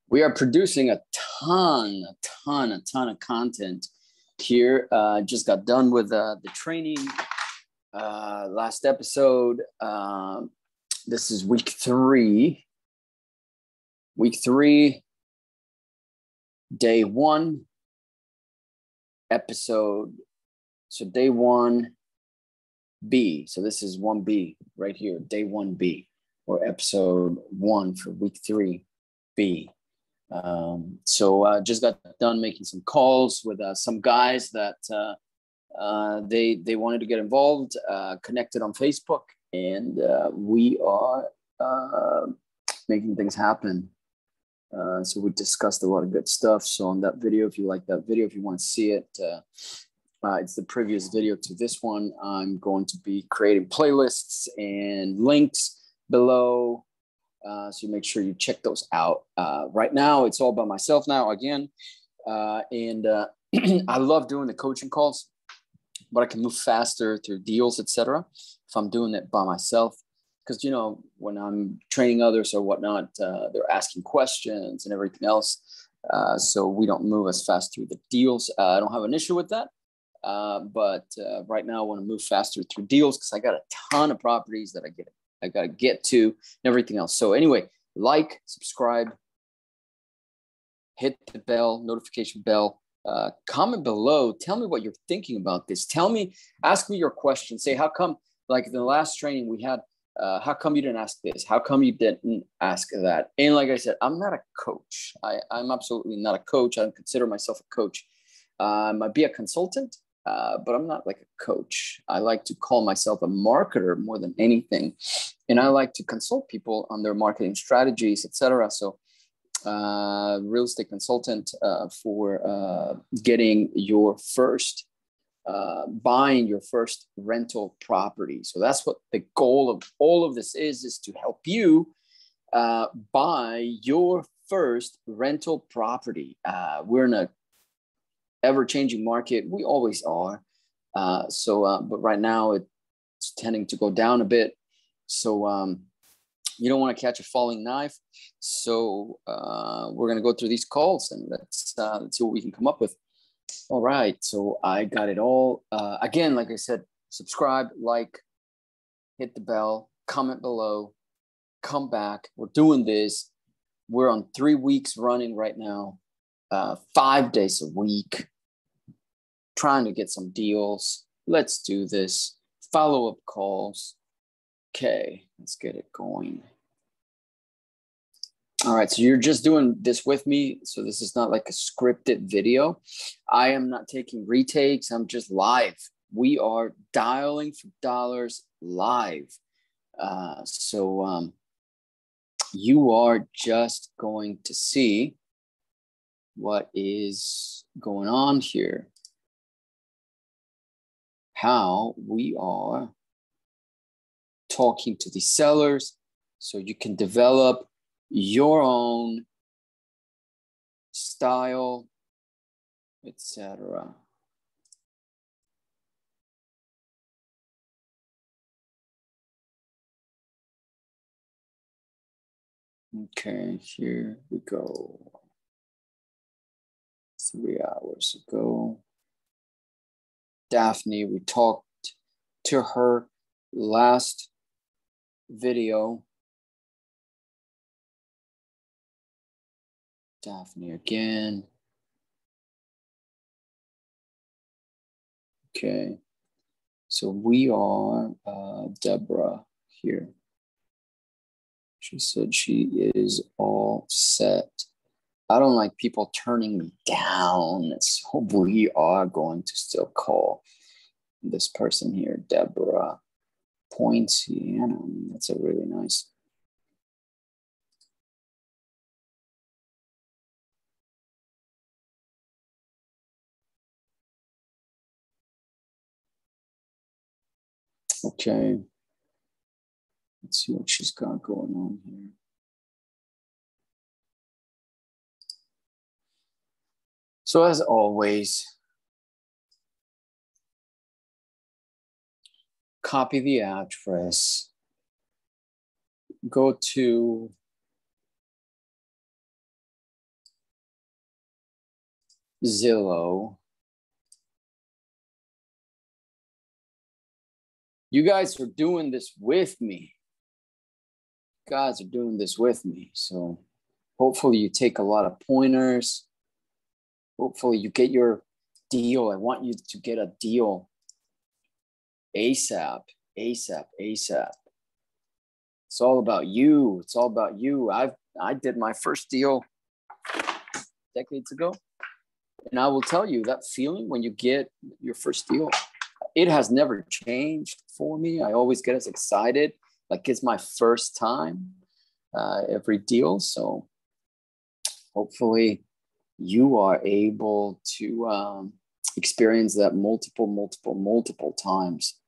We are producing a ton of content here. Just got done with the training last episode. This is week three, day one episode. So day 1B. So this is 1B right here, day 1B, or episode 1 for week 3B. So just got done making some calls with some guys that they wanted to get involved, connected on Facebook, and we are making things happen. So we discussed a lot of good stuff. So on that video, if you like that video, if you want to see it, it's the previous video to this one. I'm going to be creating playlists and links below. So make sure you check those out. Right now, it's all by myself now again. And I love doing the coaching calls, but I can move faster through deals, etc. if I'm doing it by myself. Because, you know, when I'm training others or whatnot, they're asking questions and everything else. So we don't move as fast through the deals. I don't have an issue with that. But right now I want to move faster through deals because I got a ton of properties that I got to get to and everything else. So anyway, like, subscribe, hit the bell, notification bell, comment below. Tell me what you're thinking about this. Ask me your questions. Say, how come, like in the last training we had, how come you didn't ask this? How come you didn't ask that? And like I said, I'm not a coach. I'm absolutely not a coach. I don't consider myself a coach. I might be a consultant, but I'm not like a coach. I like to call myself a marketer more than anything. And I like to consult people on their marketing strategies, etc. So real estate consultant for getting your first, buying your first rental property. So that's what the goal of all of this is to help you buy your first rental property. We're in a ever-changing market. We always are. But right now it's tending to go down a bit. So you don't want to catch a falling knife. So we're going to go through these calls and let's see what we can come up with. All right. So I got it all. Again, like I said, subscribe, like, hit the bell, comment below, come back. We're doing this. We're on 3 weeks running right now. 5 days a week, trying to get some deals. Let's do this. Follow-up calls. Okay, let's get it going. All right, so you're just doing this with me. So this is not like a scripted video. I am not taking retakes. I'm just live. We are dialing for dollars live. So you are just going to see what is going on here, how we are talking to the sellers so you can develop your own style, etc. Okay, here we go. 3 hours ago. Daphne, we talked to her last video. Daphne again. Okay. So we are Deborah here. She said she is all set. I don't like people turning me down. So we are going to still call this person here, Deborah Poinciano. That's a really nice. Okay. Let's see what she's got going on here. So as always, copy the address, go to Zillow. You guys are doing this with me. You guys are doing this with me. So hopefully you take a lot of pointers. Hopefully you get your deal. I want you to get a deal ASAP, ASAP, ASAP. It's all about you. It's all about you. I did my first deal decades ago. And I will tell you that feeling when you get your first deal, it has never changed for me. I always get as excited, like it's my first time every deal. So hopefully you are able to experience that multiple times.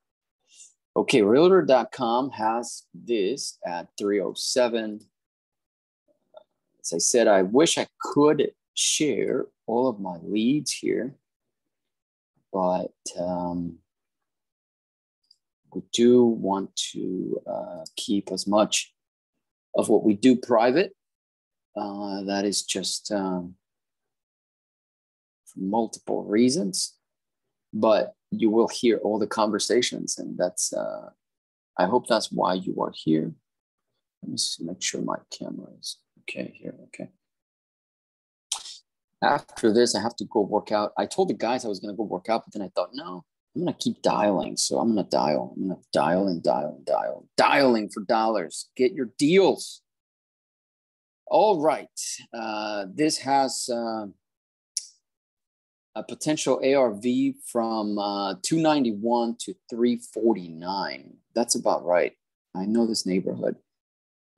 Okay, realtor.com has this at 307. As I said, I wish I could share all of my leads here, but we do want to keep as much of what we do private. That is just for multiple reasons, but you will hear all the conversations, and that's I hope that's why you are here. Let me just make sure my camera is okay here. Okay. After this, I have to go work out. I told the guys I was going to go work out, but then I thought, no, I'm going to keep dialing. So I'm going to dial. I'm going to dial and dial and dial. Dialing for dollars. Get your deals. All right. This has a potential ARV from 291 to 349. That's about right. I know this neighborhood.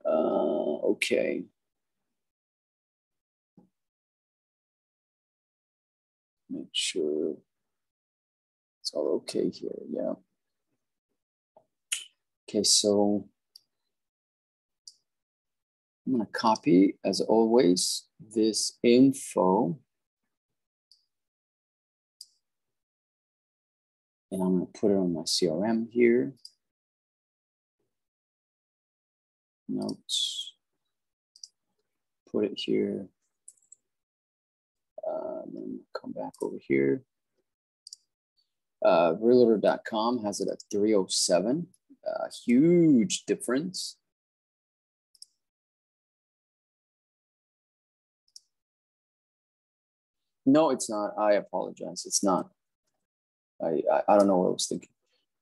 Okay. Make sure it's all okay here. Yeah. Okay, so I'm going to copy, as always, this info. And I'm going to put it on my CRM here. Notes. Put it here. Then come back over here. Realtor.com has it at 307. Huge difference. No, it's not. I apologize. It's not. I don't know what I was thinking.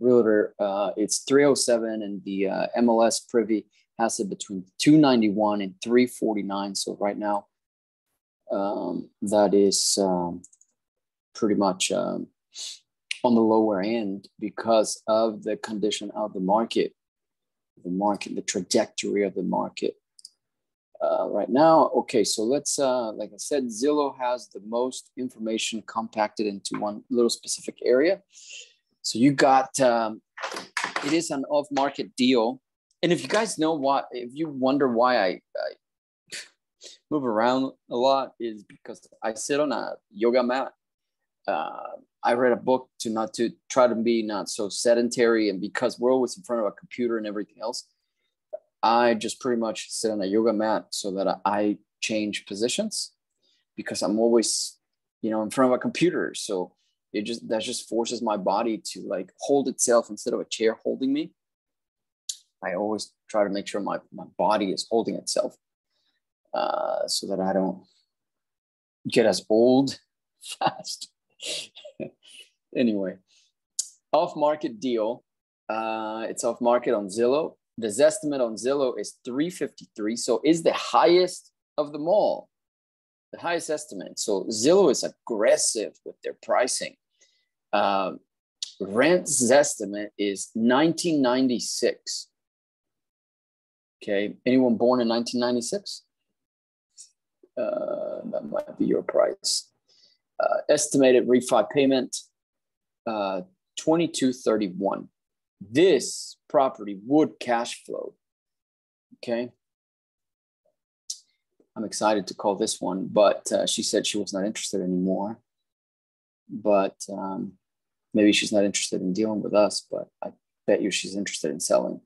Realtor, it's 307, and the MLS privy has it between 291 and 349. So right now, that is pretty much on the lower end because of the condition of the market, the trajectory of the market right now. Okay, so let's, like I said, Zillow has the most information compacted into one little specific area. So you got, it is an off-market deal. And if you guys know why, if you wonder why I move around a lot, is because I sit on a yoga mat. I read a book to try to be not so sedentary, and because we're always in front of a computer and everything else, I just pretty much sit on a yoga mat so that I change positions because I'm always, in front of a computer. So that just forces my body to like hold itself instead of a chair holding me. I always try to make sure my body is holding itself so that I don't get as old fast. Anyway, off-market deal. It's off-market on Zillow. The estimate on Zillow is 353. So is the highest of them all, the highest estimate. So Zillow is aggressive with their pricing. Rent's estimate is 1996. Okay, anyone born in 1996? That might be your price. Estimated refi payment, 2231. This property would cash flow. Okay. I'm excited to call this one, but she said she was not interested anymore. But maybe she's not interested in dealing with us, but I bet you she's interested in selling.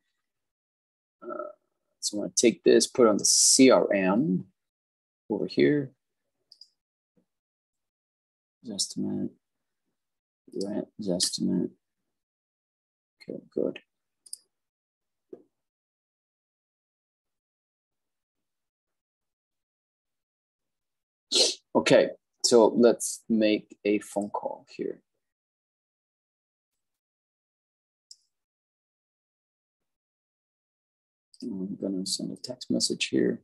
So I'm going to take this, put it on the CRM over here. estimate, rent estimate. Okay, good. Okay, so let's make a phone call here. I'm gonna send a text message here.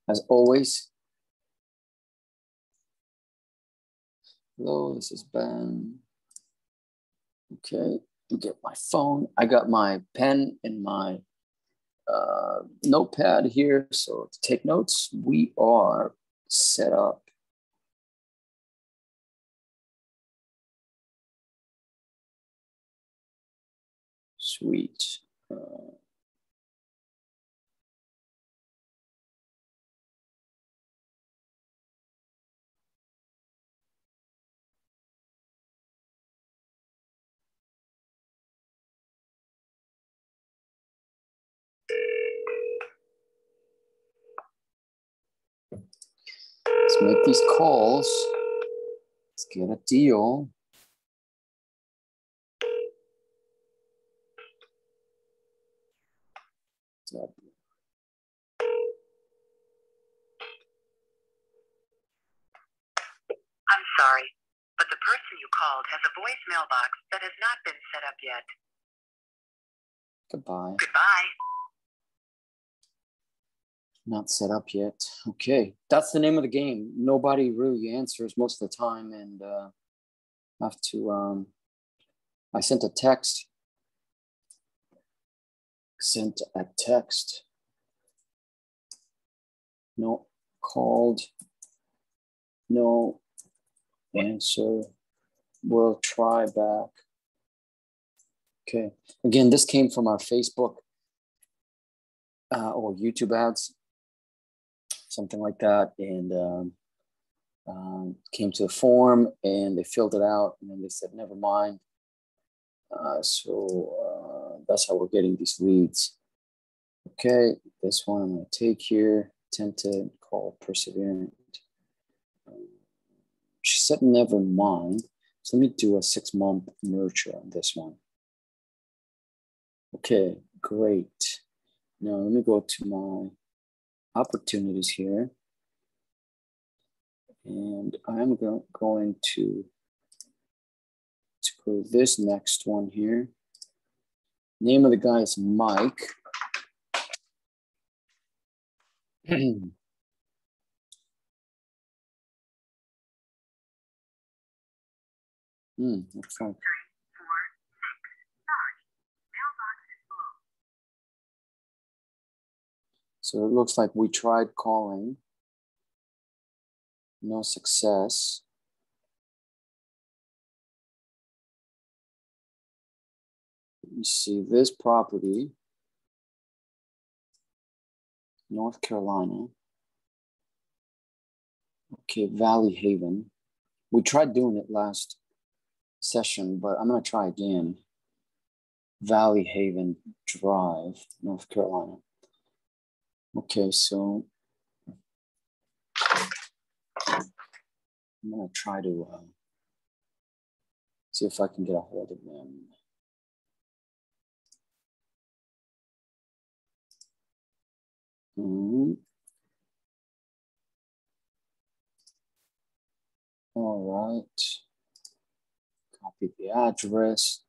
As always, hello, this is Ben. Okay, get my phone. I got my pen and my notepad here. So to take notes, we are set up. Sweet. Let's make these calls. Let's get a deal. I'm sorry, but the person you called has a voice mailbox that has not been set up yet. Goodbye. Goodbye. Not set up yet. Okay, that's the name of the game. Nobody really answers most of the time, and I have to. I sent a text. Sent a text. No, called. No answer. We'll try back. Okay. Again, this came from our Facebook or YouTube ads, something like that, and came to the form and they filled it out, and then they said, "Never mind." So that's how we're getting these leads. Okay, this one I'm going to take here. Tempted, call, perseverant. She said, "Never mind." So let me do a 6-month nurture on this one. Okay, great. Now let me go to my opportunities here. And I'm going to go this next one here. Name of the guy is Mike. Looks like. So it looks like we tried calling. No success. You see this property, North Carolina. Okay, Valley Haven. We tried doing it last session, but I'm going to try again. Valley Haven Drive, North Carolina. Okay, so I'm going to try to see if I can get a hold of them. All right. Copy the address.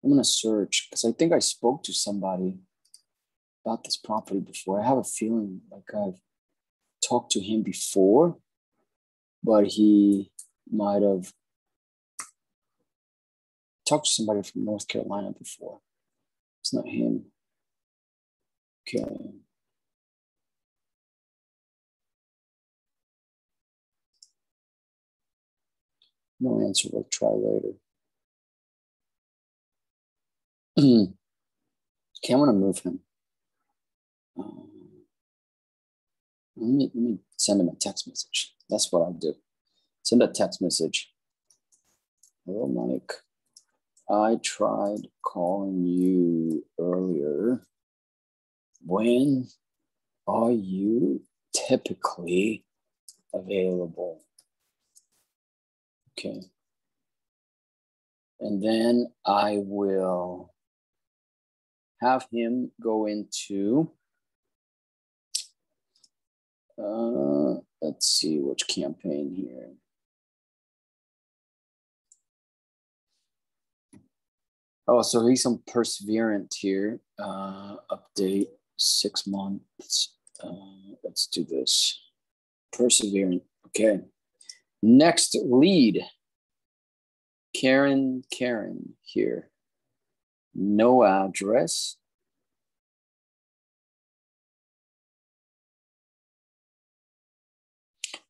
I'm going to search because I think I spoke to somebody about this property before. I have a feeling like I've talked to him before, but he might have talked to somebody from North Carolina before. It's not him. Okay. No answer. We'll try later. Okay, I'm going to move him. Let me send him a text message. That's what I'll do. Send a text message. Hello, Mike. I tried calling you earlier. When are you typically available? Okay. And then I will have him go into, let's see which campaign here. Oh, so he's on Perseverant here. Update 6 months. Let's do this. Perseverant. Okay. Next lead. Karen here. No address.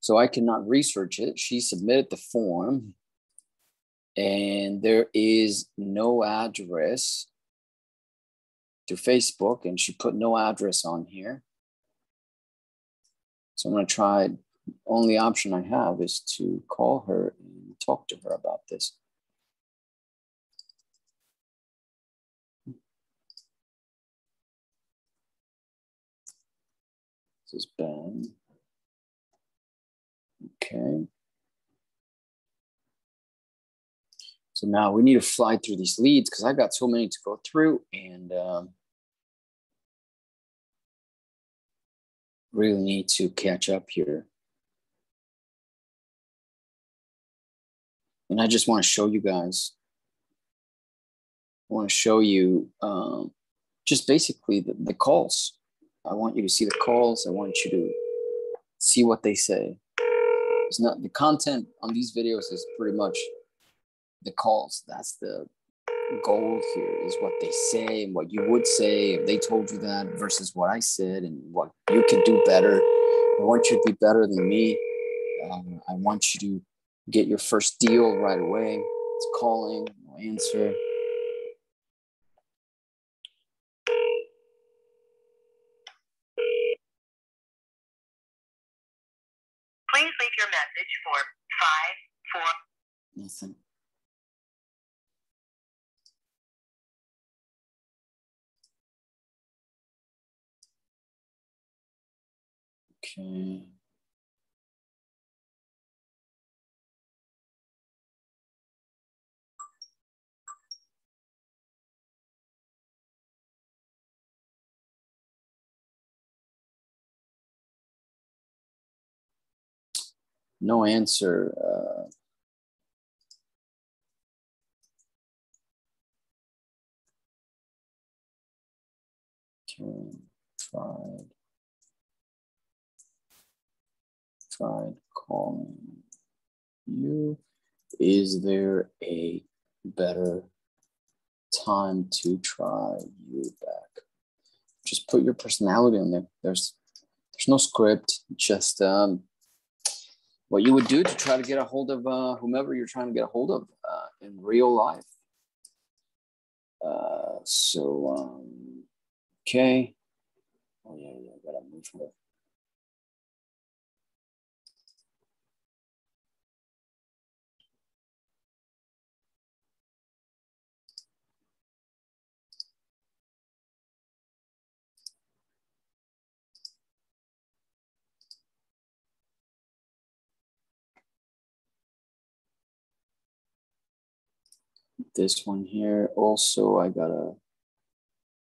So I cannot research it. She submitted the form and there is no address to Facebook, and she put no address on here. So I'm going to try. Only option I have is to call her and talk to her about this. This is Ben. Okay. So now we need to fly through these leads because I've got so many to go through, and really need to catch up here. And I just want to show you guys. I want to show you just basically the calls. I want you to see the calls. I want you to see what they say. It's not the content on these videos is pretty much the calls. That's the goal here, is what they say and what you would say if they told you that versus what I said and what you could do better. I want you to be better than me. I want you to get your first deal right away. It's calling, no answer. Please leave your message for 5-4. Nothing. Okay. No answer. Okay. Tried calling you. Is there a better time to try you back? Just put your personality on there. There's no script, just what you would do to try to get a hold of whomever you're trying to get a hold of in real life. Okay. Oh yeah, I gotta move her. This one here. Also, I gotta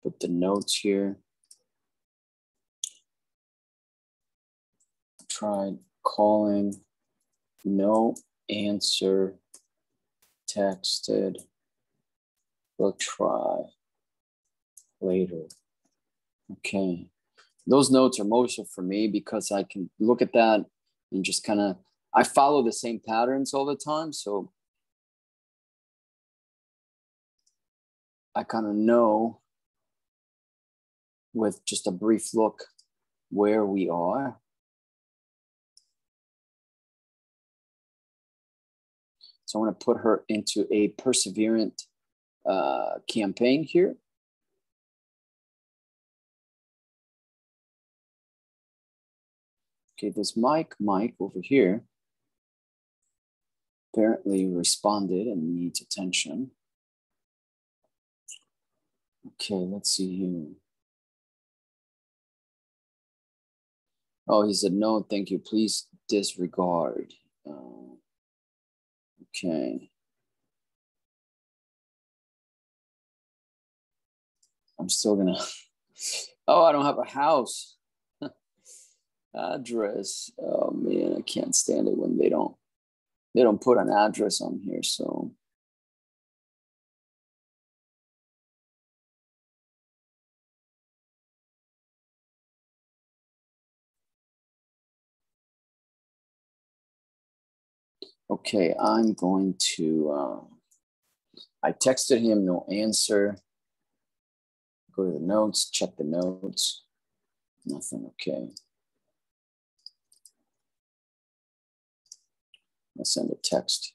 put the notes here. Tried calling, no answer, texted, we'll try later. Okay. Those notes are mostly for me because I can look at that and just kind of, I follow the same patterns all the time. So I kind of know with just a brief look where we are. So I want to put her into a Perseverant campaign here. Okay, this Mike over here apparently responded and needs attention. Okay, let's see here. Oh, he said, no, thank you. Please disregard. Okay. I'm still gonna, oh, I don't have a house. Address. Oh man, I can't stand it when they don't put an address on here. So okay, I'm going to I texted him, no answer. Go to the notes, check the notes. Nothing. Okay. I'll send a text.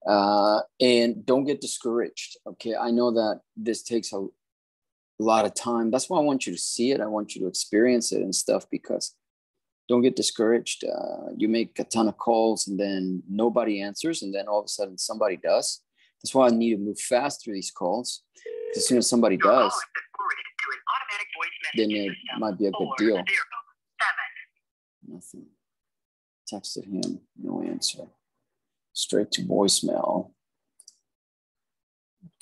And don't get discouraged. Okay. I know that this takes a lot of time. That's why I want you to see it. I want you to experience it and stuff, because don't get discouraged. You make a ton of calls and then nobody answers. And then all of a sudden somebody does. That's why I need to move fast through these calls. As soon as somebody does, then it might be a good deal. Nothing. Texted him, no answer. Straight to voicemail.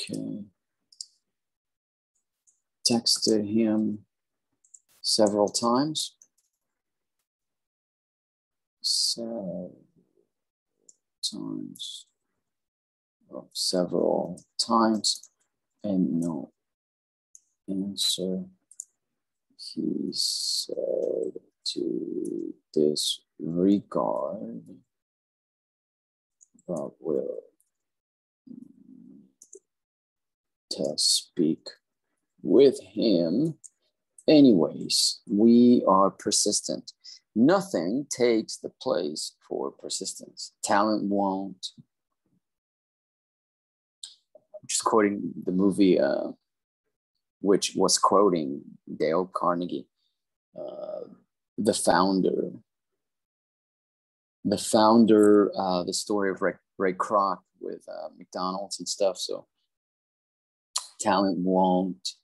Okay. Texted him several times. Several times, and no answer. He said to disregard, but will to speak with him. Anyways, we are persistent. Nothing takes the place for persistence. Talent won't. I'm just quoting the movie, which was quoting Dale Carnegie, the founder, the story of Ray Kroc with McDonald's and stuff. So talent won't.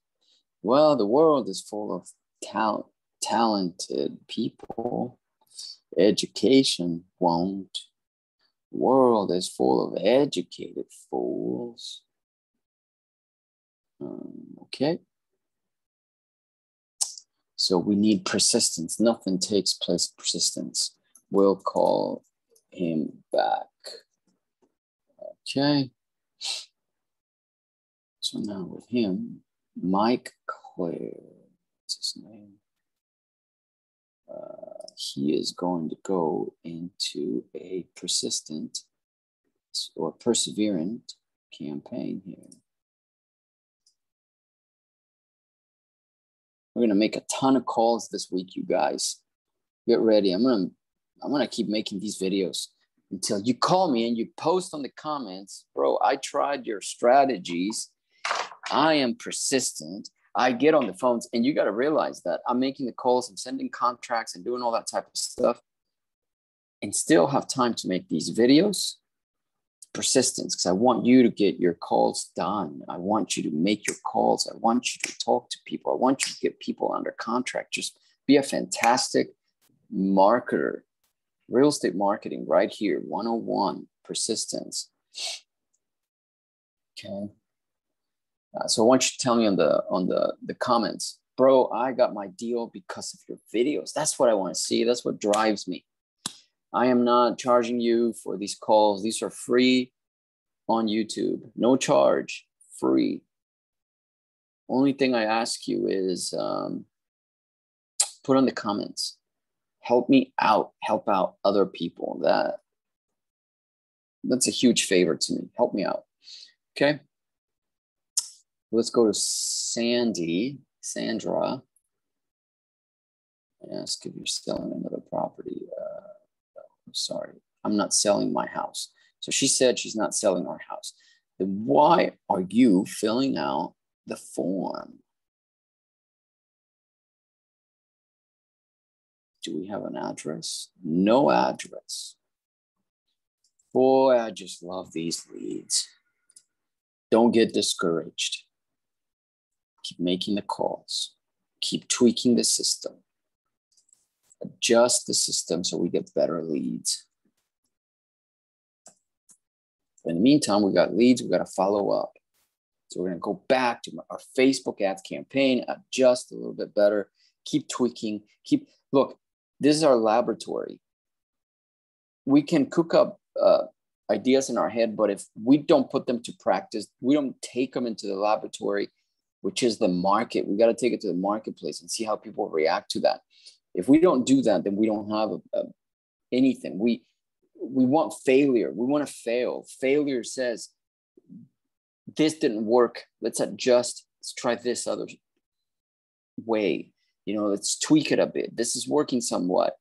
Well, the world is full of talented people. Education won't. The world is full of educated fools. Okay. So we need persistence. Nothing takes place with persistence. We'll call him back. Okay. So now with him, Mike Claire, what's his name? He is going to go into a persistent or perseverant campaign here. We're going to make a ton of calls this week, you guys. Get ready. I'm gonna keep making these videos until you call me and you post on the comments, bro, I tried your strategies. I am persistent. I get on the phones, and you got to realize that I'm making the calls and sending contracts and doing all that type of stuff and still have time to make these videos. Persistence, because I want you to get your calls done. I want you to make your calls. I want you to talk to people. I want you to get people under contract. Just be a fantastic marketer. Real estate marketing right here, 101, persistence. Okay. So I want you to tell me on the comments, bro, I got my deal because of your videos. That's what I want to see. That's what drives me. I am not charging you for these calls. These are free on YouTube. No charge, free. Only thing I ask you is put on the comments. Help me out. Help out other people. That's a huge favor to me. Help me out. Okay. Let's go to Sandra. Ask if you're selling another property. Sorry, I'm not selling my house. So she said she's not selling our house. Then why are you filling out the form? Do we have an address? No address. Boy, I just love these leads. Don't get discouraged. Keep making the calls. Keep tweaking the system. Adjust the system so we get better leads. In the meantime, we got leads, we got to follow up. So we're going to go back to our Facebook ads campaign, adjust a little bit better, keep tweaking, look, this is our laboratory. We can cook up ideas in our head, but if we don't put them to practice, we don't take them into the laboratory, which is the market. We got to take it to the marketplace and see how people react to that. If we don't do that, then we don't have anything. We want failure. We want to fail. Failure says, this didn't work. Let's adjust. Let's try this other way. Let's tweak it a bit. This is working somewhat,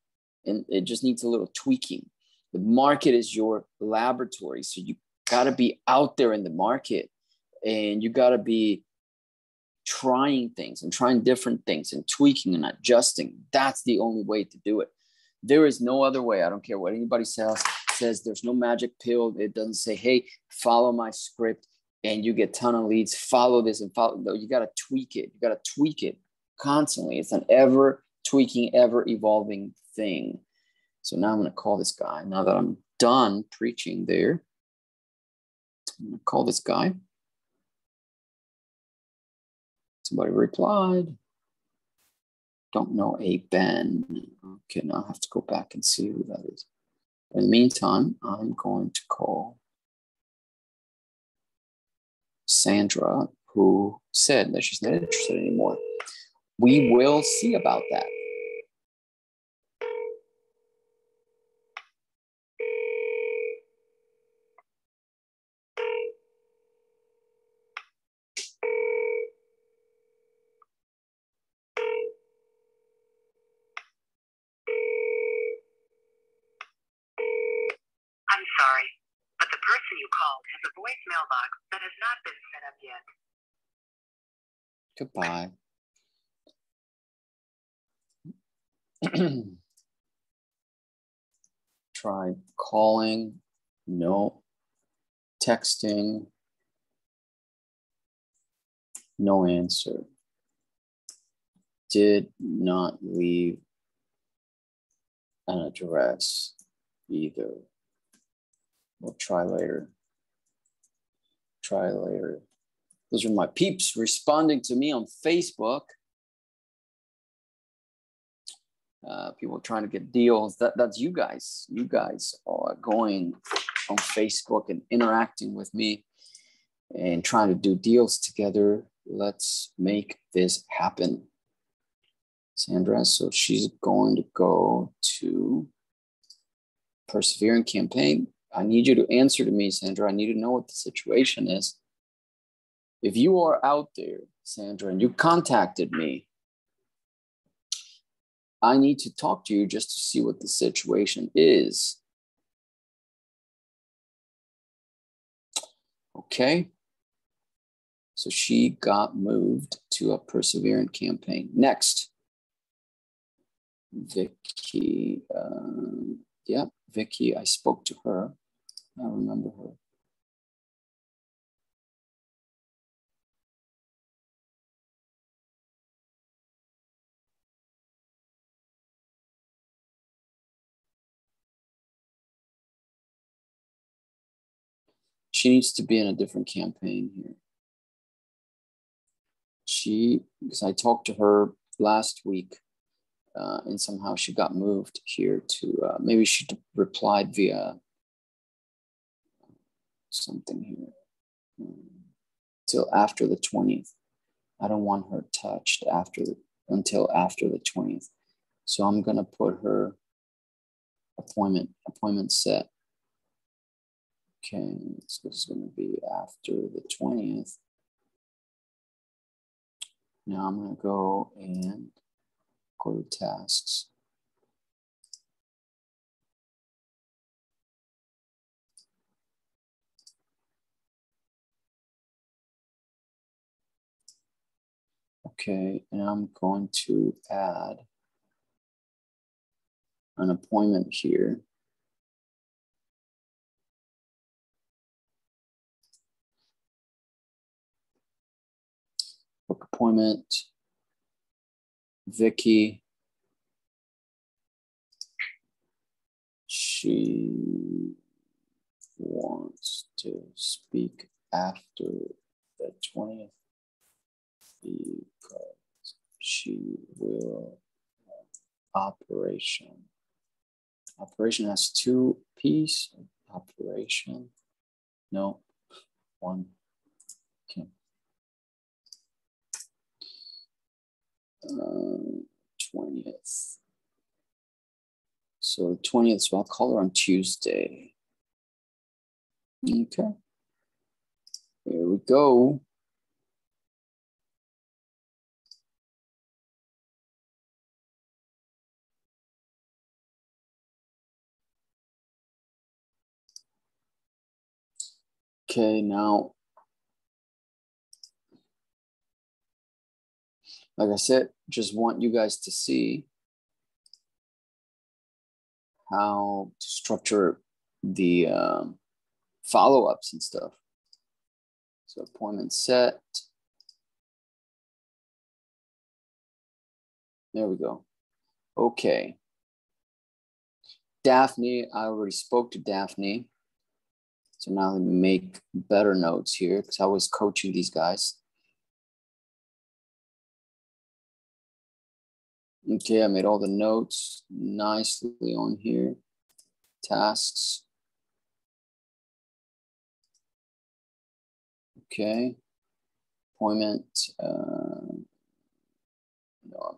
and it just needs a little tweaking. The market is your laboratory. So you got to be out there in the market, and you got to be trying things and trying different things and tweaking and adjusting. That's the only way to do it. There is no other way. I don't care what anybody says. There's no magic pill. It doesn't say, hey, follow my script and you get a ton of leads. Follow this and follow. You got to tweak it. You got to tweak it constantly. It's an ever tweaking, ever evolving thing. So now I'm going to call this guy. Now that I'm done preaching there, I'm going to call this guy. Somebody replied. Don't know a Ben. Okay, now I have to go back and see who that is. In the meantime, I'm going to call Sandra, who said that she's not interested anymore. We will see about that. I'm sorry, but the person you called has a voicemail box that has not been set up yet. Goodbye. Try calling, no. Texting, no answer. Did not leave an address either. We'll try later. Try later. Those are my peeps responding to me on Facebook. People trying to get deals. That's you guys. You guys are going on Facebook and interacting with me and trying to do deals together. Let's make this happen. Sandra, so she's going to go to Persevering Campaign. I need you to answer to me, Sandra. I need to know what the situation is. If you are out there, Sandra, and you contacted me, I need to talk to you just to see what the situation is. Okay. So she got moved to a Persevering Campaign. Next, Vicky. Yeah, Vicky, I spoke to her. I remember her. She needs to be in a different campaign here. Because I talked to her last week, and somehow she got moved here to, maybe she replied via something here, till after the 20th. I don't want her touched until after the 20th. So I'm gonna put her appointment set. Okay, so this is gonna be after the 20th. Now I'm gonna go and go to tasks. Okay, and I'm going to add an appointment here. Book appointment, Vicky. She wants to speak after the 20th because she will operation. Operation has two P's. Operation. No, one. Okay. 20th. So 20th, so I'll call her on Tuesday. Okay. Here we go. Okay, now, like I said, just want you guys to see how to structure the follow-ups and stuff. So appointment set. There we go. Okay. Daphne, I already spoke to Daphne. So now let me make better notes here because I was coaching these guys. Okay, I made all the notes nicely on here. Tasks. Okay. Appointment. No, I'm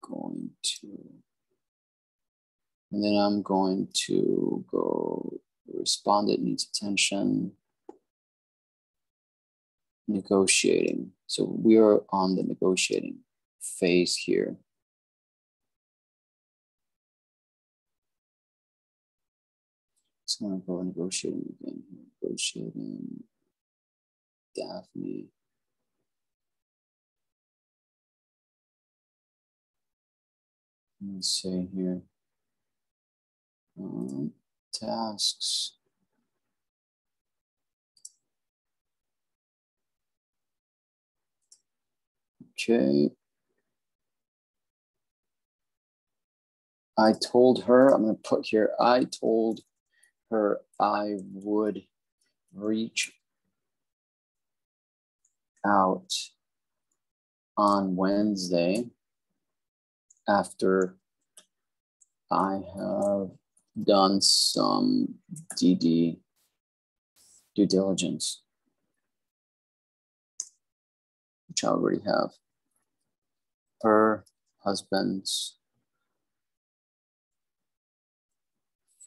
going to. And then I'm going to go respondent needs attention. Negotiating. So we are on the negotiating phase here. So I'm going to go negotiating again. Negotiating. Daphne. Let's say here. Tasks. Okay. I told her, I'm going to put here, I told her I would reach out on Wednesday after I have done some DD due diligence, which I already have. Her husband's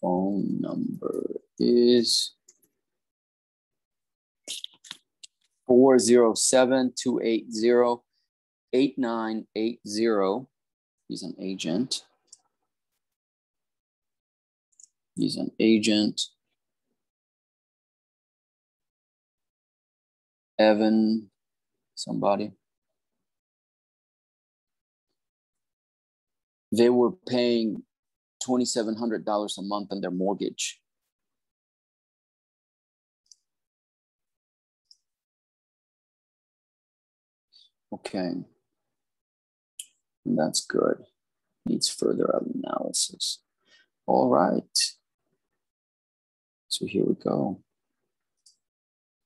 phone number is 407-280-8980. He's an agent. He's an agent. Evan, somebody. They were paying $2,700 a month on their mortgage. Okay. And that's good. Needs further analysis. All right. So here we go.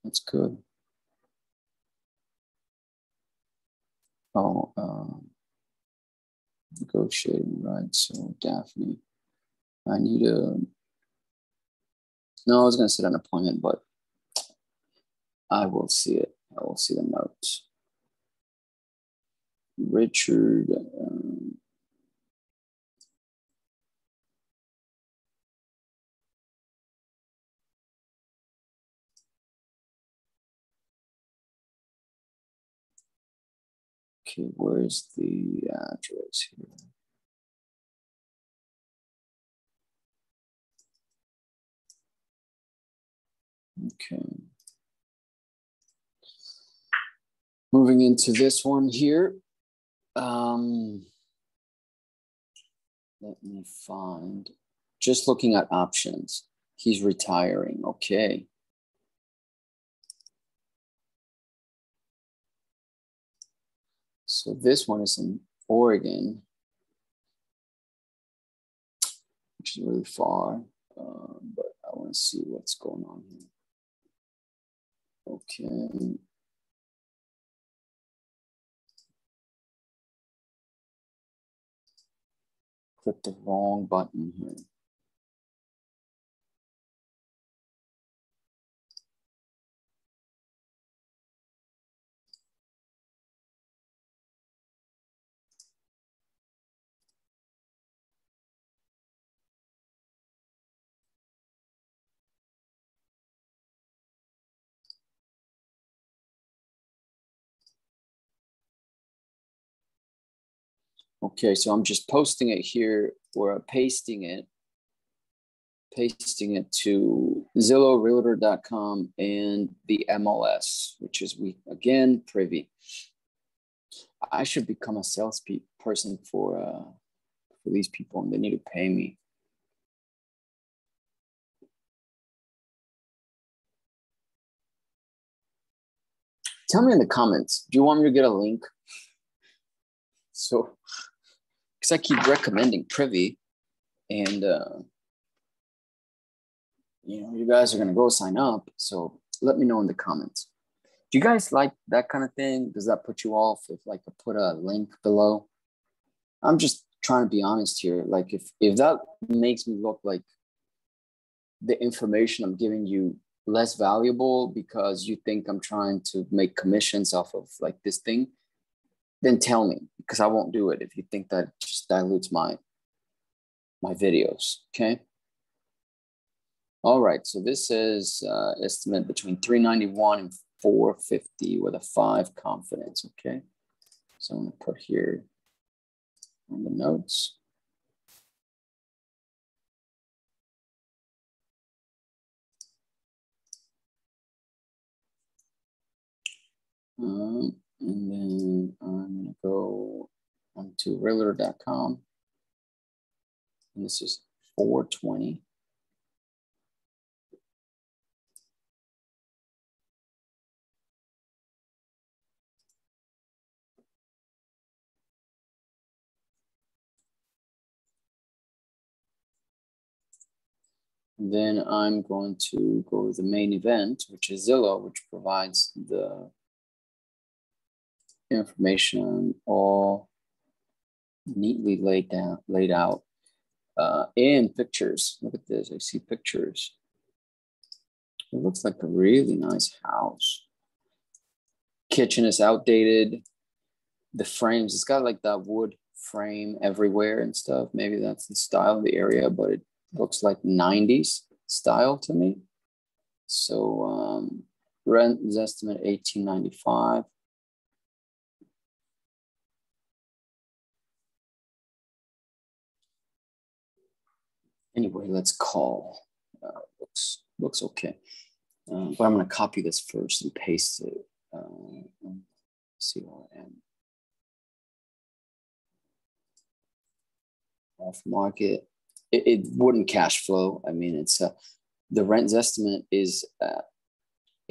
That's good. Oh, negotiating, right? So Daphne, I need a, no, I was going to set an appointment, but I will see it. I will see the notes. Richard. Okay, where's the address here? Okay. Moving into this one here. Let me find, just looking at options. He's retiring, okay. So this one is in Oregon, which is really far, but I want want to see what's going on here. Okay. Click the wrong button here. Okay, so I'm just posting it here or pasting it to Zillow, Realtor.com, and the MLS, which is again privy. I should become a salesperson for these people, and they need to pay me. Tell me in the comments, do you want me to get a link? So, because I keep recommending privy, and you know, you guys are gonna go sign up. So let me know in the comments. Do you guys like that kind of thing? Does that put you off if like I put a link below? I'm just trying to be honest here. Like if that makes me look like the information I'm giving you less valuable because you think I'm trying to make commissions off of like this thing, then tell me, because I won't do it if you think that just dilutes my videos, okay? All right, so this is estimate between 391 and 450 with a 5 confidence, okay? So I'm gonna put here on the notes. And then I'm gonna go onto realtor.com. And this is 420. Then I'm going to go to the main event, which is Zillow, which provides the information all neatly laid out in pictures. Look at this, I see pictures. It looks like a really nice house. Kitchen is outdated. The frames, it's got like that wood frame everywhere and stuff. Maybe that's the style of the area, but it looks like 90s style to me. So rent is estimated $18.95. Anyway, let's call. Looks okay. But I'm going to copy this first and paste it. CRM. Off market. It wouldn't cash flow. I mean, it's the rent's estimate is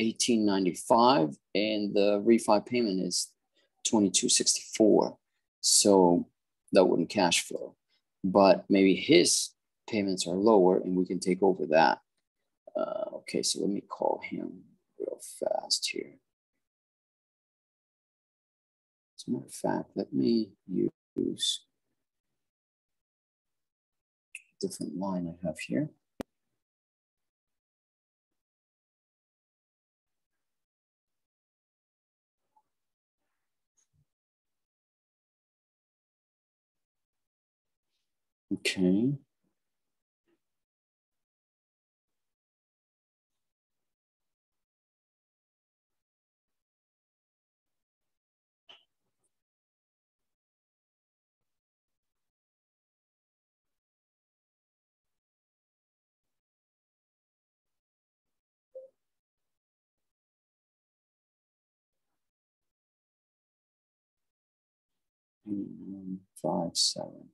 $18.95 and the refi payment is $22.64. So that wouldn't cash flow. But maybe his payments are lower and we can take over that. Okay, so let me call him real fast here. As a matter of fact, let me use a different line I have here. Okay. Mm, 57.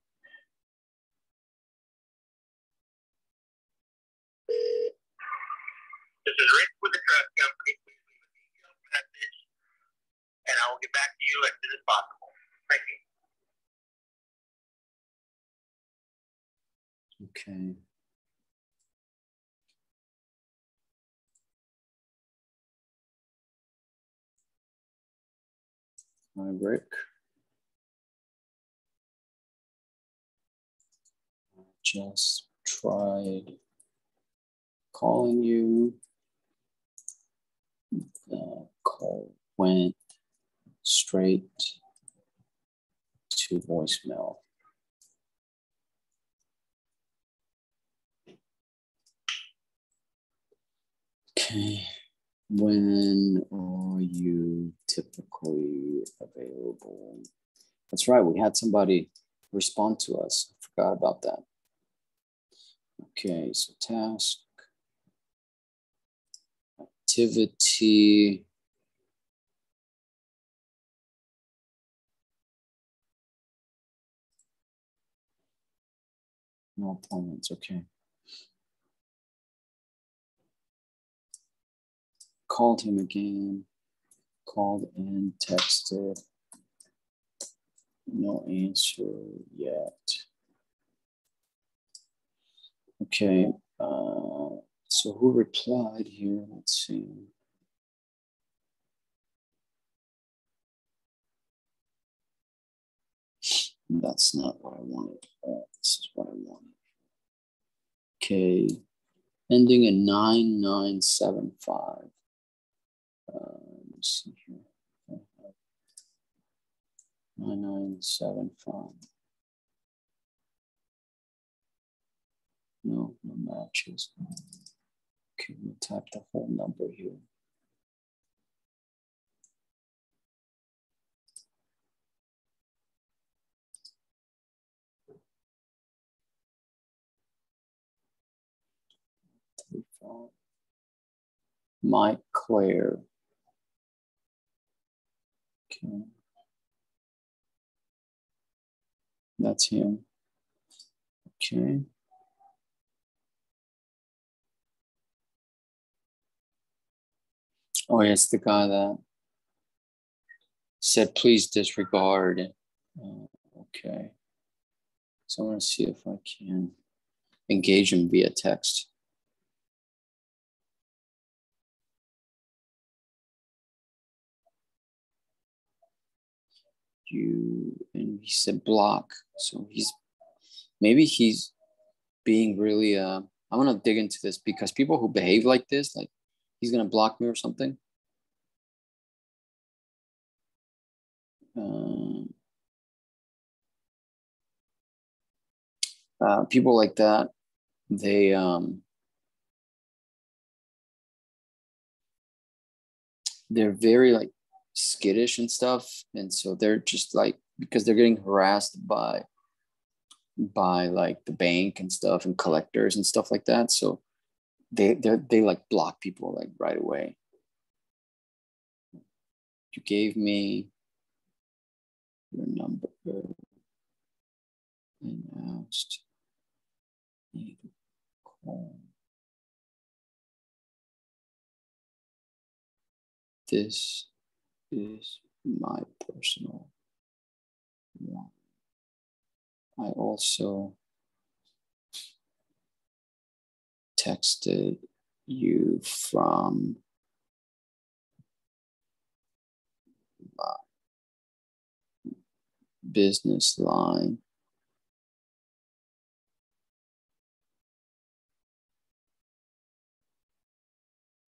This is Rick with the trust company. Please leave a detailed message, and I will get back to you as soon as possible. Thank you. Okay. Hi, Rick. I just tried calling you. The call went straight to voicemail. Okay. When are you typically available? That's right. We had somebody respond to us. I forgot about that. Okay, so task, activity. No appointments, okay. Called him again, called and texted. No answer yet. Okay, so who replied here? Let's see. That's not what I wanted. This is what I wanted. Okay, ending in 9975. Let's see here. 9975. No matches. Okay, we'll type the whole number here. Mike Claire. Okay. That's him. Okay. Oh, yes, the guy that said, please disregard. Okay. So I want to see if I can engage him via text. And he said block. So maybe he's being really, I'm going to dig into this because people who behave like this, like he's going to block me or something. People like that, they're very like skittish and stuff, and so they're just like, because they're getting harassed by like the bank and stuff and collectors and stuff like that, so they like block people like right away. You gave me your number and asked me to call. This is my personal one. I also texted you from my business line.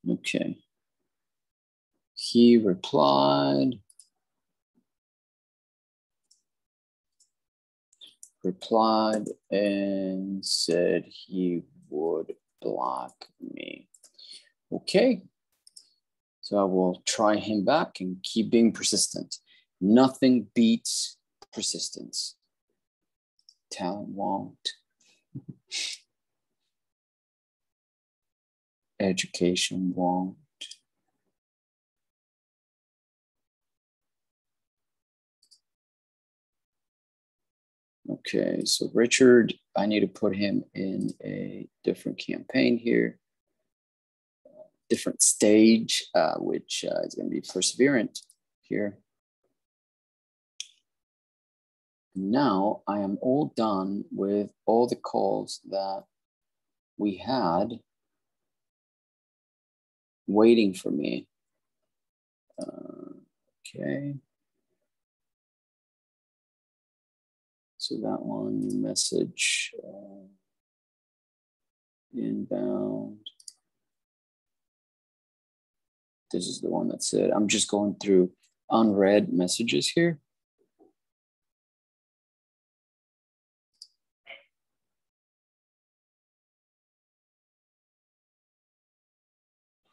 Okay. He replied and said he would block me. Okay. So I will try him back and keep being persistent. Nothing beats persistence. Talent won't. Education won't. Okay, so Richard, I need to put him in a different campaign here, different stage, which is going to be perseverant here. Now I am all done with all the calls that we had waiting for me. Okay. So that one, message, inbound. This is the one that said, I'm just going through unread messages here.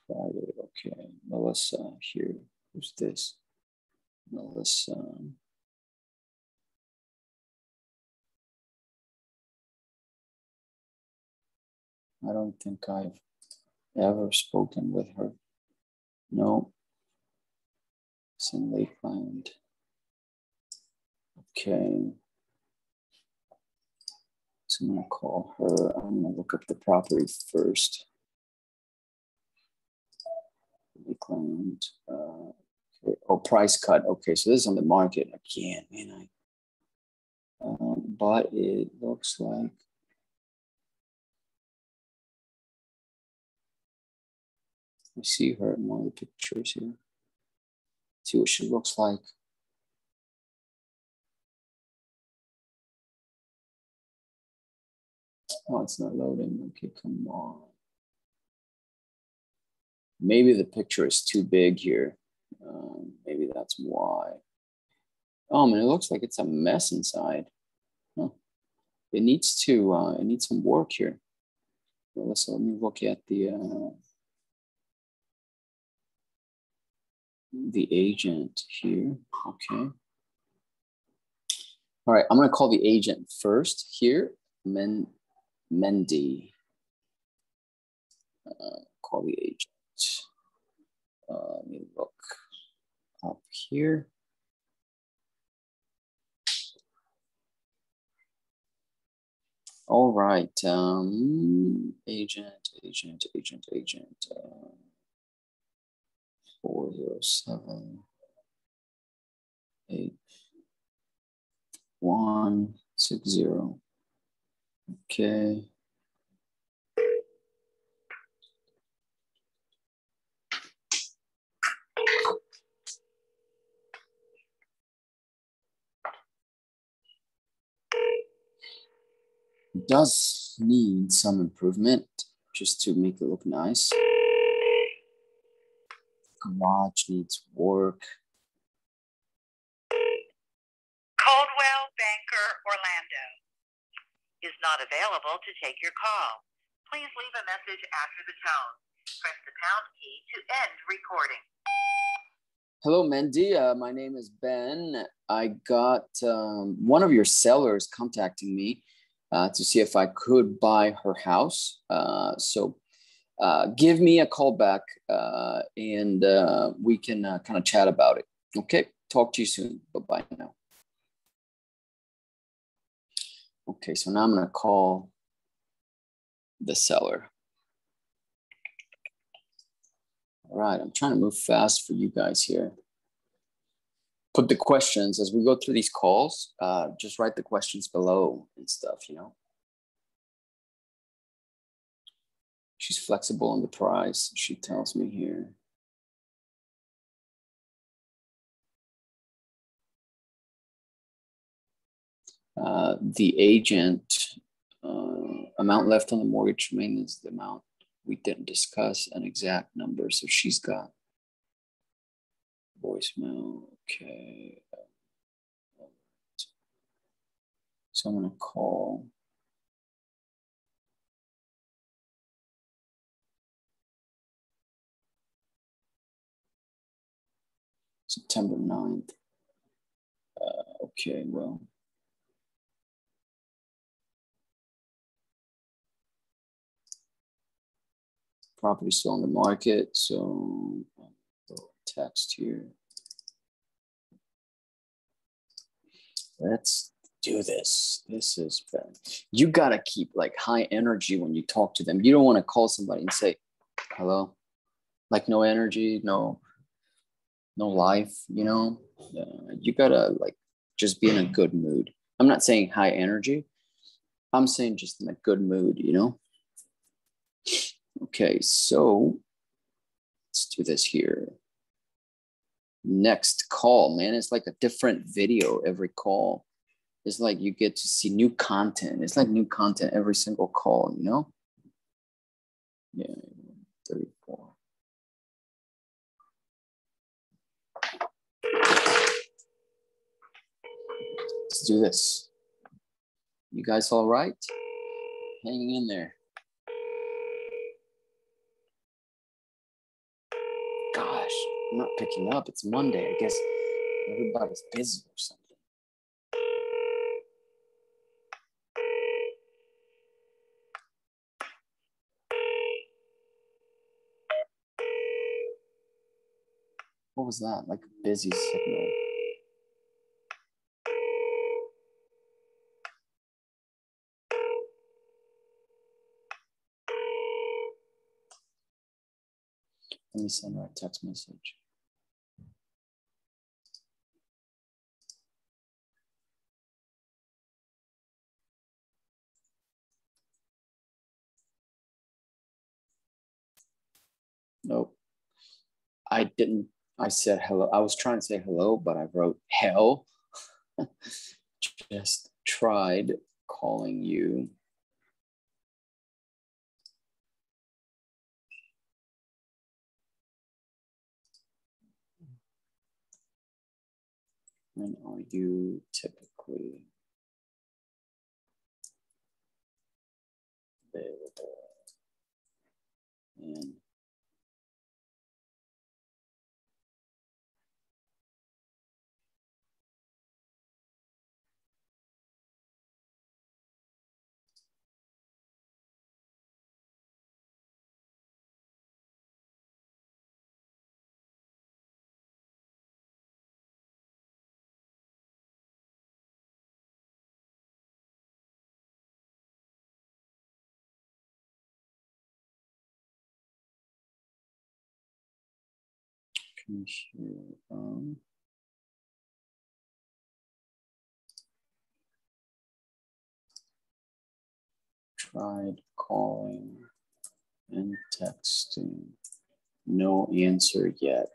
Friday, okay. Melissa here. Who's this? Melissa. I don't think I've ever spoken with her. No. It's in Lakeland. Okay. So I'm gonna call her. I'm gonna look up the property first. Lakeland. Okay. Oh, price cut. Okay, so this is on the market again, man. But it looks like I see her in one of the pictures here. See what she looks like. Oh, it's not loading. Okay, come on. Maybe the picture is too big here. Maybe that's why. Oh man, it looks like it's a mess inside. Huh. It needs some work here. Well, so let me look at the agent here. Okay. All right, I'm gonna call the agent first here. Mendy. Call the agent. Let me look up here. All right, agent. 407 8160. Okay. It does need some improvement just to make it look nice. Garage needs work. Coldwell Banker Orlando is not available to take your call. Please leave a message after the tone. Press the pound key to end recording. Hello, Mendy. My name is Ben. I got one of your sellers contacting me to see if I could buy her house. So give me a call back and we can kind of chat about it. Okay, talk to you soon. Bye-bye now. Okay, so now I'm gonna call the seller. All right, I'm trying to move fast for you guys here. Put the questions as we go through these calls, just write the questions below and stuff, you know. She's flexible on the price, she tells me here. The agent, amount left on the mortgage maintenance, the amount we didn't discuss an exact number. So she's got voicemail. Okay. So I'm gonna call. September 9th. Okay, well. Property still on the market, so text here. Let's do this. This is bad. You gotta keep like high energy when you talk to them. You don't want to call somebody and say, hello, like no energy, no life, you know. You gotta like just be in a good mood. I'm not saying high energy. I'm saying just in a good mood, you know. Okay, so let's do this here. Next call, man. It's like a different video every call. It's like you get to see new content. It's like new content every single call, you know? Yeah, 34. Let's do this. You guys all right? Hanging in there. Gosh, I'm not picking up. It's Monday. I guess everybody's busy or something. What was that? Like a busy signal. Let me send her a text message. Nope. I didn't. I said hello. I was trying to say hello, but I wrote hell. Just tried calling you. When are you typically available? And can you tried calling and texting. No answer yet.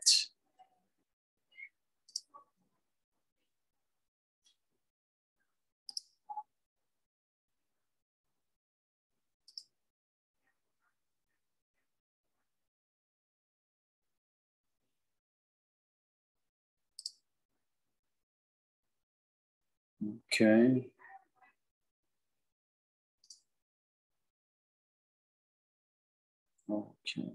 Okay. Okay.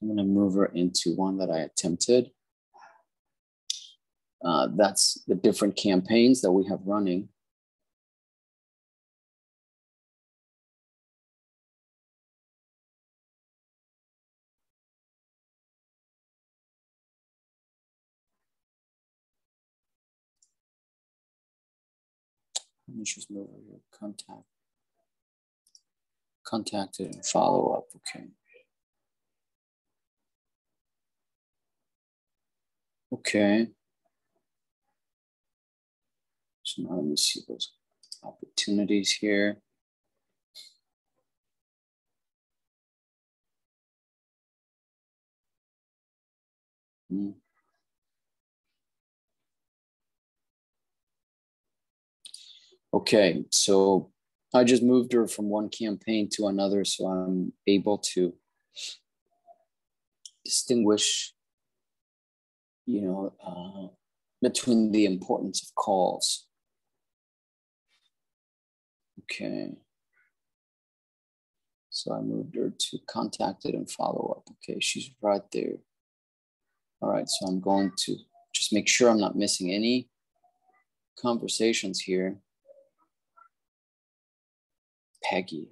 I'm going to move her into one that I attempted. That's the different campaigns that we have running. Let me just move over here. Contacted and follow up. Okay. Okay. So now let me see those opportunities here. Okay, so I just moved her from one campaign to another, so I'm able to distinguish, between the importance of calls. Okay. So I moved her to contacted and follow up. Okay, she's right there. All right, so I'm going to just make sure I'm not missing any conversations here. Peggy,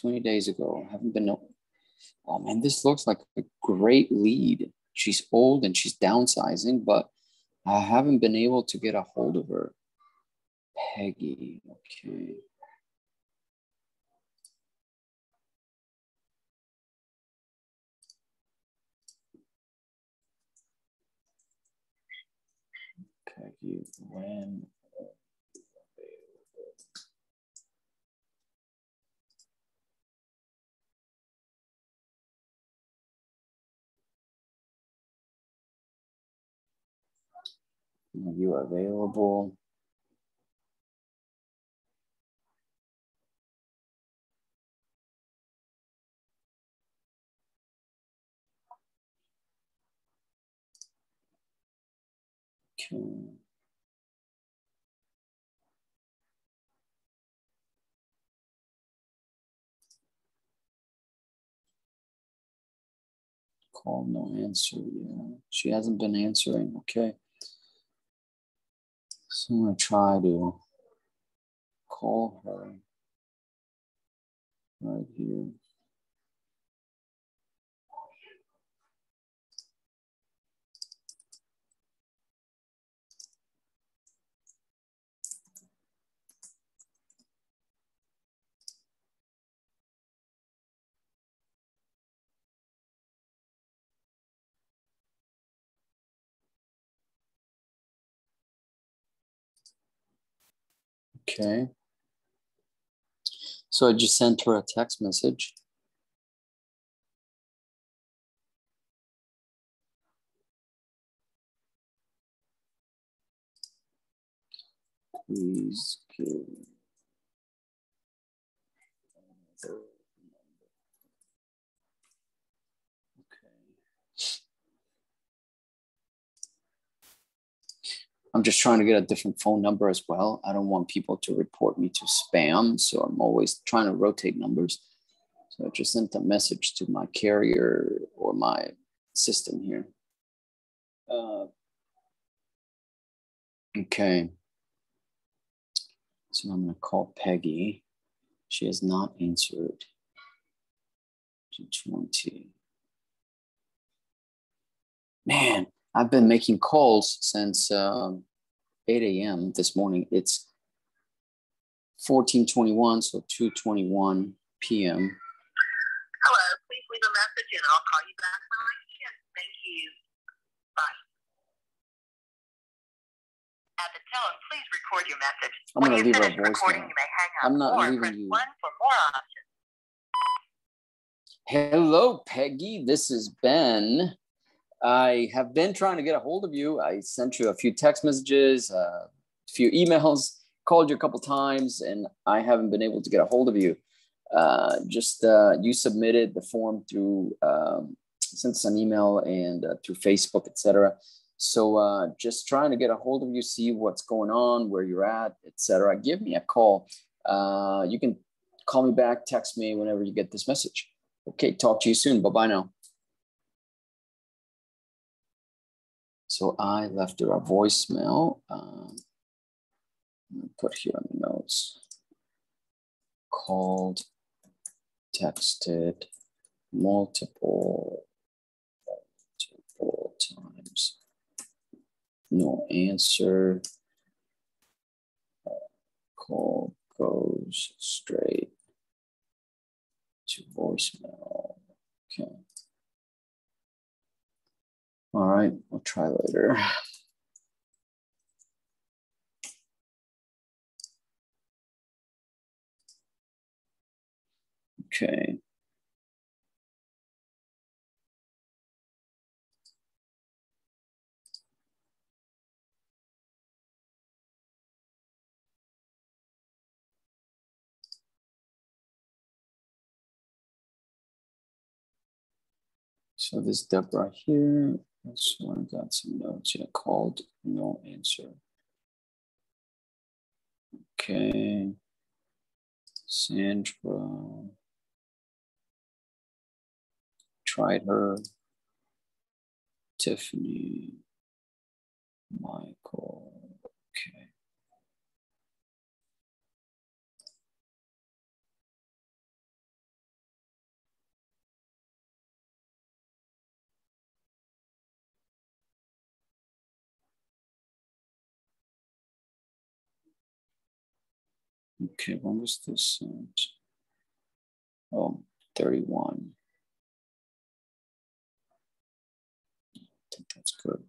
20 days ago, haven't been, oh man, this looks like a great lead. She's old and she's downsizing, but I haven't been able to get a hold of her. Peggy, okay. Peggy, when Are you available? Okay. Call, no answer. Yeah, she hasn't been answering. Okay. So I'm gonna try to call her right here. Okay. So I just sent her a text message. Please give another number. Okay. I'm just trying to get a different phone number as well. I don't want people to report me to spam, so I'm always trying to rotate numbers. So I just sent a message to my carrier or my system here. Okay. So I'm going to call Peggy. She has not answered. 220. Man, I've been making calls since 8 a.m. this morning. It's 14:21, so 2:21 p.m. Hello, please leave a message and I'll call you back when I can. Thank you. Bye. At the tone, please record your message. I'm going to leave her a recording, voicemail. you may hang up I'm not or leaving press you. 1 for more options. Hello, Peggy. This is Ben. I have been trying to get a hold of you. I sent you a few text messages, a few emails, called you a couple times, and I haven't been able to get a hold of you. You submitted the form through, sent us an email and through Facebook, etc. So just trying to get a hold of you, see what's going on, where you're at, etc. Give me a call. You can call me back, text me whenever you get this message. Okay, talk to you soon. Bye-bye now. So I left her a voicemail. Put here on the notes. Called, texted multiple times. No answer. Call goes straight to voicemail. Okay. All right, we'll try later. Okay. So this Deborah here. This one got some notes. Yeah, called, no answer. Okay. Sandra. Tried her. Tiffany. Michael. Okay. Okay, when was this sent? Oh, 31. I think that's good.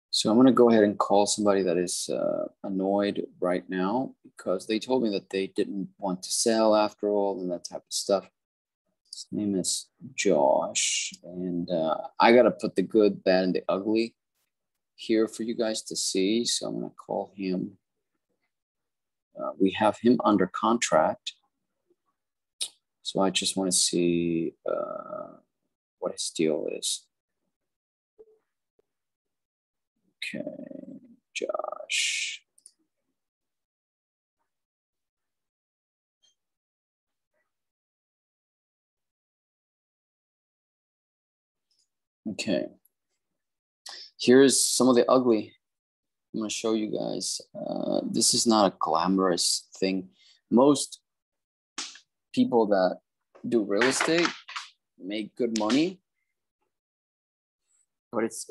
So I'm going to go ahead and call somebody that is annoyed right now because they told me that they didn't want to sell after all and that type of stuff. His name is Josh, and I gotta put the good, bad, and the ugly here for you guys to see. So I'm gonna call him. We have him under contract. So I just want to see what his deal is. Okay, Josh. Okay. Here's some of the ugly. I'm going to show you guys. This is not a glamorous thing. Most people that do real estate make good money, but it's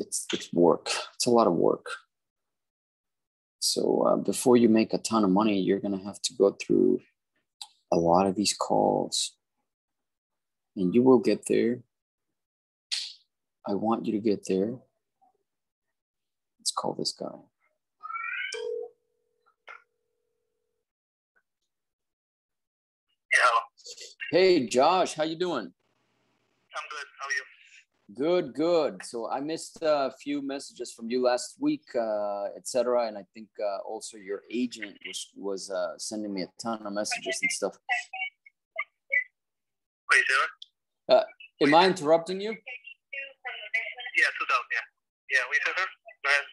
work. It's a lot of work. So before you make a ton of money, you're going to have to go through a lot of these calls, and you will get there. I want you to get there. Let's call this guy. Hello. Hey, Josh, how you doing? I'm good. How are you? Good, good. So I missed a few messages from you last week, etc. And I think also your agent was sending me a ton of messages and stuff. Wait, sir? Am I interrupting you? Yeah, 2000. Yeah. Wait, sir? Go ahead.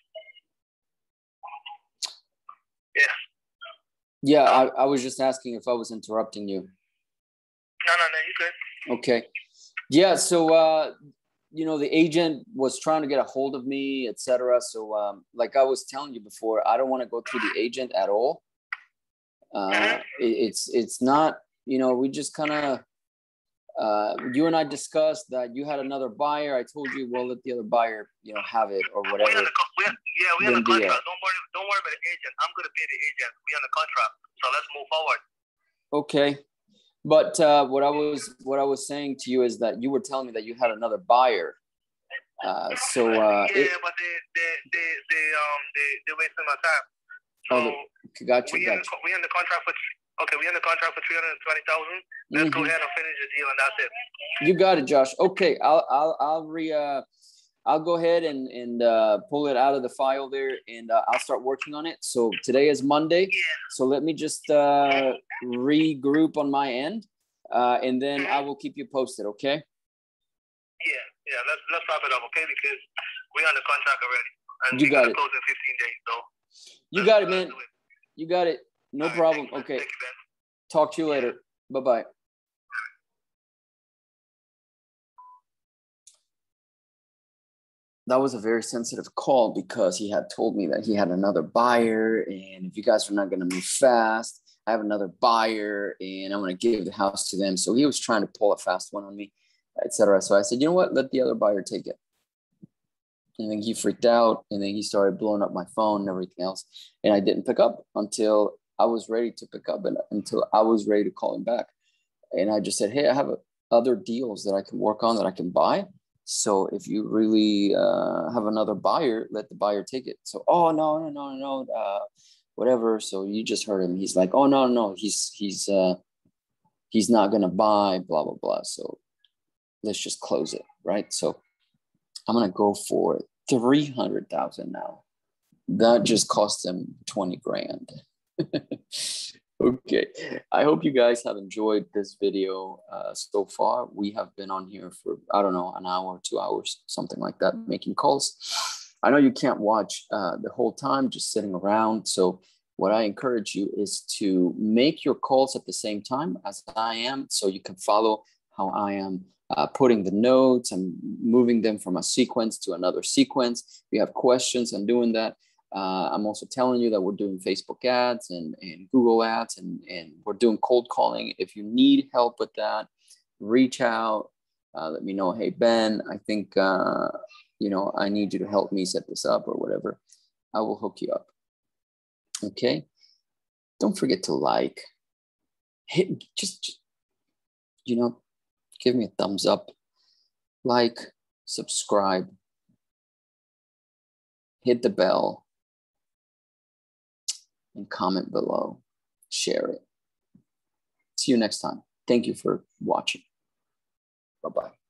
Yeah. Yeah, I was just asking if I was interrupting you. No, you good. Okay. Yeah, so the agent was trying to get a hold of me, etc. So like I was telling you before, I don't want to go through the agent at all. It's not, we just kind of you and I discussed that you had another buyer. I told you, well, let the other buyer, have it or whatever. We're on the contract. Don't worry about the agent. I'm going to pay the agent. We're on the contract. So let's move forward. Okay. But what I was saying to you is that you were telling me that you had another buyer. But they wasting my time. So gotcha. We in the contract for we in the contract for $320,000. Let's go ahead and finish the deal, and that's it. You got it, Josh. Okay, I'll go ahead and pull it out of the file there, and I'll start working on it. So today is Monday. Yeah. So let me just regroup on my end, and then I will keep you posted. Okay. Yeah. Let's wrap it up, okay? Because we're on the contract already, and you got it. Close in 15 days, so. You got it, man. You got it. No problem. Okay. Thank you, Ben. Talk to you later. Bye-bye. That was a very sensitive call because he had told me that he had another buyer, and if you guys are not going to move fast, I have another buyer and I'm going to give the house to them. So he was trying to pull a fast one on me, etc. So I said, you know what? Let the other buyer take it. And then he freaked out, and then he started blowing up my phone and everything else. And I didn't pick up until I was ready to pick up, and until I was ready to call him back. And I just said, hey, I have other deals that I can work on, that I can buy. So if you really have another buyer, let the buyer take it. So, oh, no, whatever. So you just heard him. He's like, oh, no, he's not going to buy, blah, blah, blah. So let's just close it, right? So I'm going to go for $300,000 now. That just cost them 20 grand. Okay. I hope you guys have enjoyed this video so far. We have been on here for, I don't know, an hour, 2 hours, something like that, making calls. I know you can't watch the whole time, just sitting around. So what I encourage you is to make your calls at the same time as I am, so you can follow how I am putting the notes and moving them from a sequence to another sequence. If you have questions, I'm doing that. I'm also telling you that we're doing Facebook ads and Google ads, and we're doing cold calling. If you need help with that, reach out. Let me know, hey, Ben, I think, I need you to help me set this up or whatever. I will hook you up. Okay. Don't forget to like, hit, just give me a thumbs up, like, subscribe, hit the bell, and comment below. Share it. See you next time. Thank you for watching. Bye-bye.